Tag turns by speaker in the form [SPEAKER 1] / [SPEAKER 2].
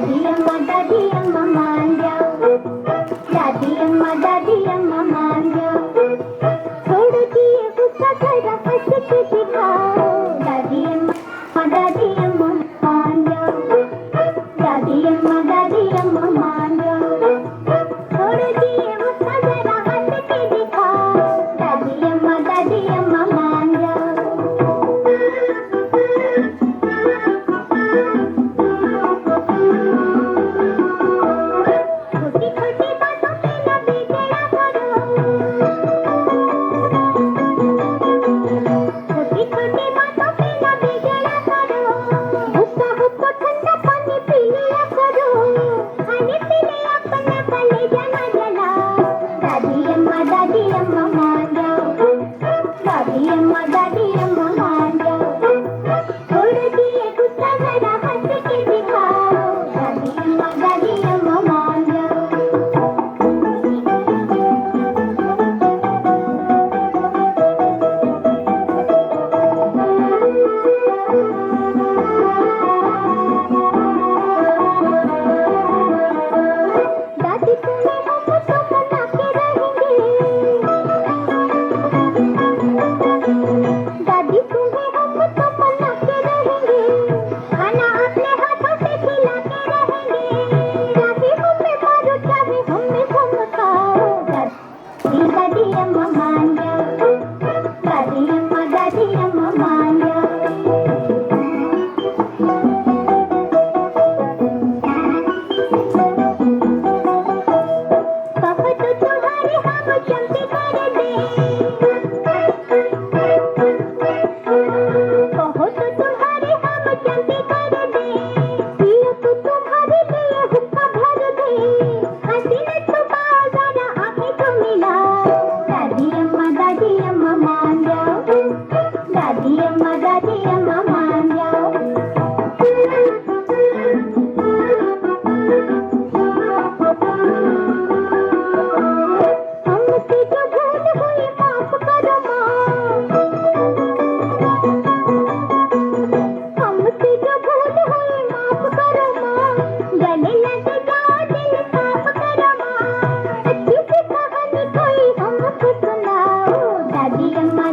[SPEAKER 1] दादी अम्मा मान जाओ, दादी अम्मा मान जाओ, थोड़ा दिए गुस्सा जरा हंस के दिखाओ, दादी अम्मा मान जाओ, दादी अम्मा मान जाओ, थोड़ा दिए गुस्सा जरा हंस के दिखाओ, दादी अम्मा मान जाओ। दादी अम्मा मान जाओ, थोड़ा दिए गुस्सा जरा हंस के दिखाओ, दादी अम्मा मान जाओ। दादी तुम्हें हम तो मना के रहेंगे, दादी तुम्हें हम तो मना के रहेंगे, खाना अपने हाथों से खिला के रहेंगे, चाहे हमें मारो चाहे हमें धमकाओ, दादी अम्मा मान जाओ, दादी अम्मा मान जाओ। कहो तो तुम्हारे हम चंपी कर दे, कहो तो तुम्हारे हम चंपी कर दे, पियो तो तुम्हारे लिए हुक्का भर दे, हंसी न छुपाओ जरा आंखें तो मिलाओ, दादी अम्मा मान जाओ, दादी अम्मा मान जाओ। हमसे जो भूल हुई माफ करो माँ, हमसे जो भूल हुई माफ करो माँ, गले लग जाओ दिल साफ करो माँ, अच्छी सी कहानी कोई हमको सुनाओ, दादी अम्मा